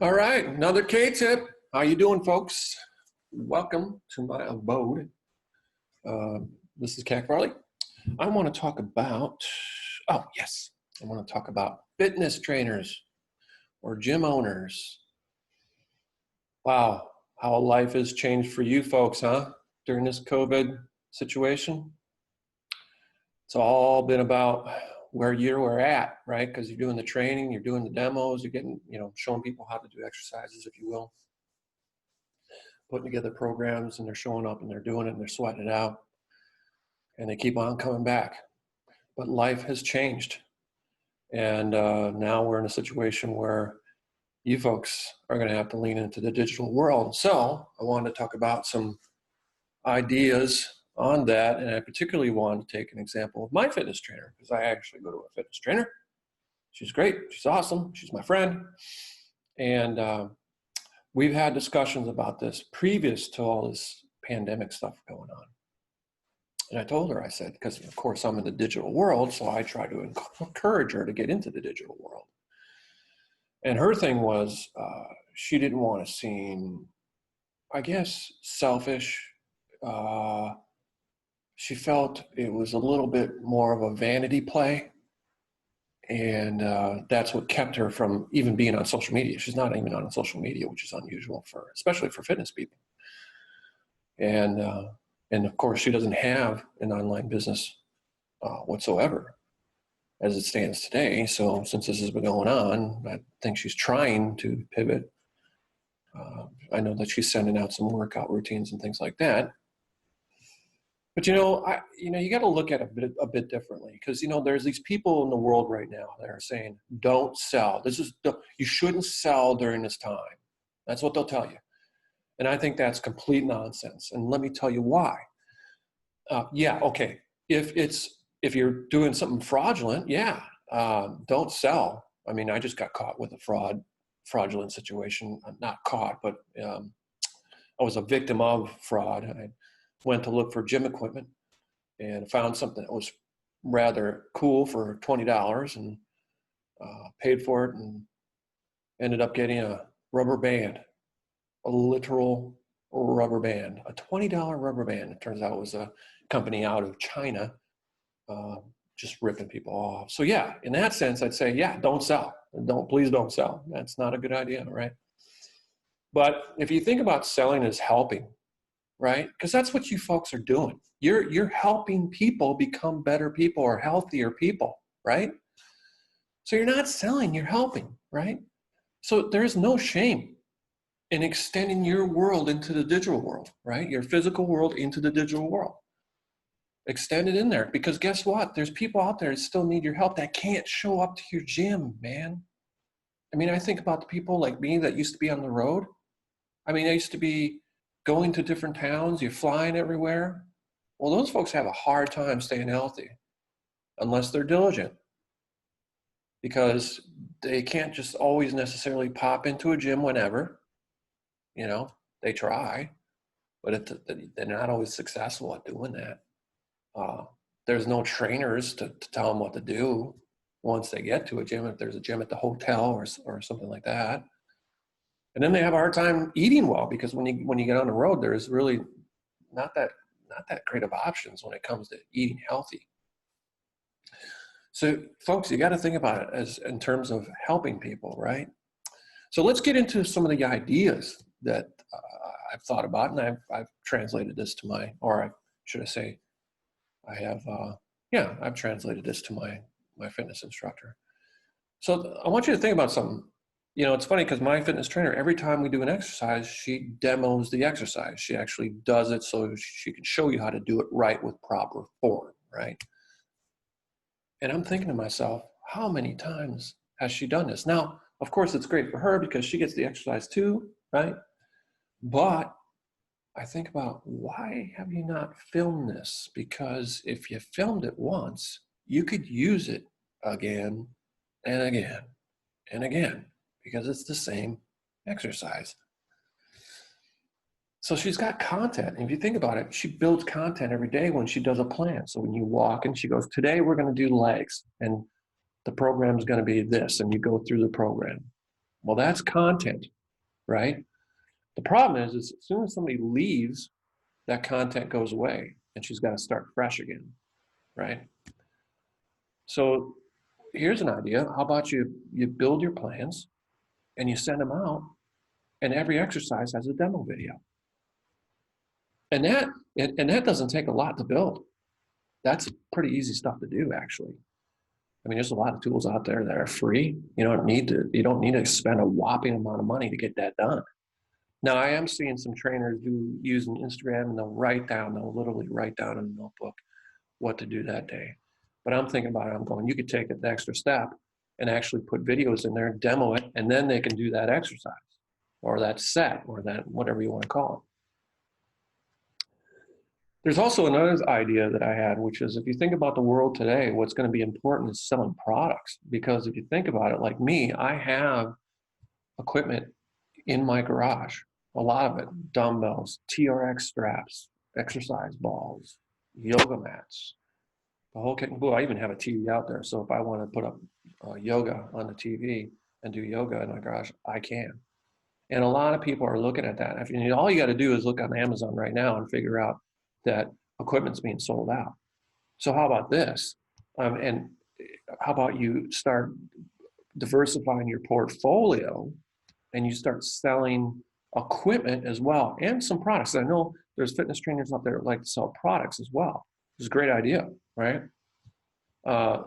All right, another kTip. How you doing, folks? Welcome to my abode. This is Cat Farley. I want to talk about, oh yes, I want to talk about fitness trainers or gym owners. Wow, how life has changed for you folks, huh? During this COVID situation. It's all been about where you're at, right? Because you're doing the training, you're doing the demos, you're getting, showing people how to do exercises, if you will. Putting together programs, and they're showing up and they're doing it and they're sweating it out, and they keep on coming back. But life has changed, and now we're in a situation where you folks are going to have to lean into the digital world. So I wanted to talk about some ideas on that, and I particularly wanted to take an example of my fitness trainer, because I actually go to a fitness trainer. She's great, she's awesome, she's my friend, and we've had discussions about this previous to all this pandemic stuff going on. And I told her, I said, because of course I'm in the digital world, so I try to encourage her to get into the digital world. And her thing was, she didn't want to seem, I guess, selfish. She felt it was a little bit more of a vanity play. And that's what kept her from even being on social media. She's not even on social media, which is unusual especially for fitness people. And of course, she doesn't have an online business whatsoever as it stands today. So since this has been going on, I think she's trying to pivot. I know that she's sending out some workout routines and things like that. But you got to look at it a bit differently, because there's these people in the world right now that are saying, "Don't sell. You shouldn't sell during this time." That's what they'll tell you, and I think that's complete nonsense. And let me tell you why. Okay. If you're doing something fraudulent, don't sell. I mean, I just got caught with a fraudulent situation. I'm not caught, but I was a victim of fraud. I went to look for gym equipment and found something that was rather cool for $20, and paid for it, and ended up getting a rubber band, a literal rubber band, a $20 rubber band. It turns out it was a company out of China, just ripping people off. So yeah, in that sense, I'd say, don't sell. Please don't sell. That's not a good idea, right? But if you think about selling as helping, right? Because that's what you folks are doing. You're helping people become better people or healthier people, right? So you're not selling, you're helping, right? So there's no shame in extending your world into the digital world, right? Your physical world into the digital world. Extend it in there, because guess what? There's people out there that still need your help that can't show up to your gym, man. I mean, I think about the people like me that used to be on the road. I mean, I used to be going to different towns, you're flying everywhere. Well, those folks have a hard time staying healthy unless they're diligent, because they can't just always necessarily pop into a gym whenever. They try, but they're not always successful at doing that. There's no trainers to tell them what to do once they get to a gym, if there's a gym at the hotel or something like that. And then they have a hard time eating well, because when you get on the road, there's really not that great of options when it comes to eating healthy. So folks, you got to think about it as in terms of helping people, right? So let's get into some of the ideas that I've thought about, and I've translated this to I've translated this to my fitness instructor. So I want you to think about something. It's funny, because my fitness trainer, every time we do an exercise, she demos the exercise. She actually does it so she can show you how to do it right with proper form, right? And I'm thinking to myself, how many times has she done this? Now, of course, it's great for her because she gets the exercise too, right? But I think about, why have you not filmed this? Because if you filmed it once, you could use it again and again and again, because it's the same exercise. So she's got content. And if you think about it, she builds content every day when she does a plan. So when you walk and she goes, today we're going to do legs, and the program is going to be this, and you go through the program. Well, that's content, right? The problem is as soon as somebody leaves, that content goes away and she's got to start fresh again, right? So here's an idea. How about you build your plans and you send them out, and every exercise has a demo video. And that doesn't take a lot to build. That's pretty easy stuff to do, actually. I mean, there's a lot of tools out there that are free. You don't need to spend a whopping amount of money to get that done. Now, I am seeing some trainers do using Instagram, and they'll literally write down in a notebook what to do that day. But I'm thinking about it, I'm going, you could take an extra step and actually put videos in there, demo it, and then they can do that exercise or that set or that whatever you want to call it. There's also another idea that I had, which is if you think about the world today, what's going to be important is selling products. Because if you think about it, like me, I have equipment in my garage, a lot of it, dumbbells, TRX straps, exercise balls, yoga mats, the whole kit and caboodle. I even have a TV out there. So if I want to put up yoga on the TV and do yoga in my garage, I can. And a lot of people are looking at that. I mean, all you got to do is look on Amazon right now and figure out that equipment's being sold out. So how about this? And how about you start diversifying your portfolio and you start selling equipment as well and some products. I know there's fitness trainers out there that like to sell products as well. It's a great idea, right?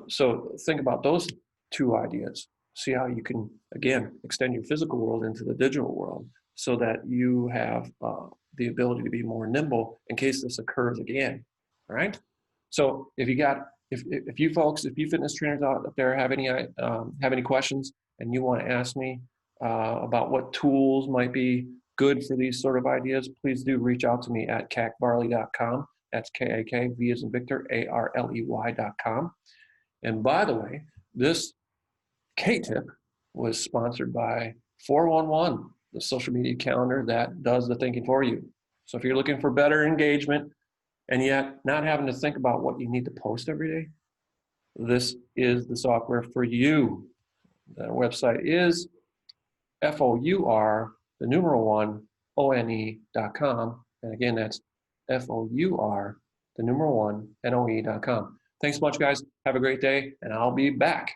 So think about those two ideas. See how you can, again, extend your physical world into the digital world so that you have the ability to be more nimble in case this occurs again, all right? So if you fitness trainers out there have any questions and you want to ask me about what tools might be good for these sort of ideas, please do reach out to me at kakvarley.com. That's K-A-K-V as in Victor, A-R-L-E-Y.com. And by the way, this kTip was sponsored by 411, the social media calendar that does the thinking for you. So if you're looking for better engagement and yet not having to think about what you need to post every day, this is the software for you. The website is FOUR1ONE.com. And again, that's FOUR1ONE.com. Thanks so much, guys. Have a great day, and I'll be back.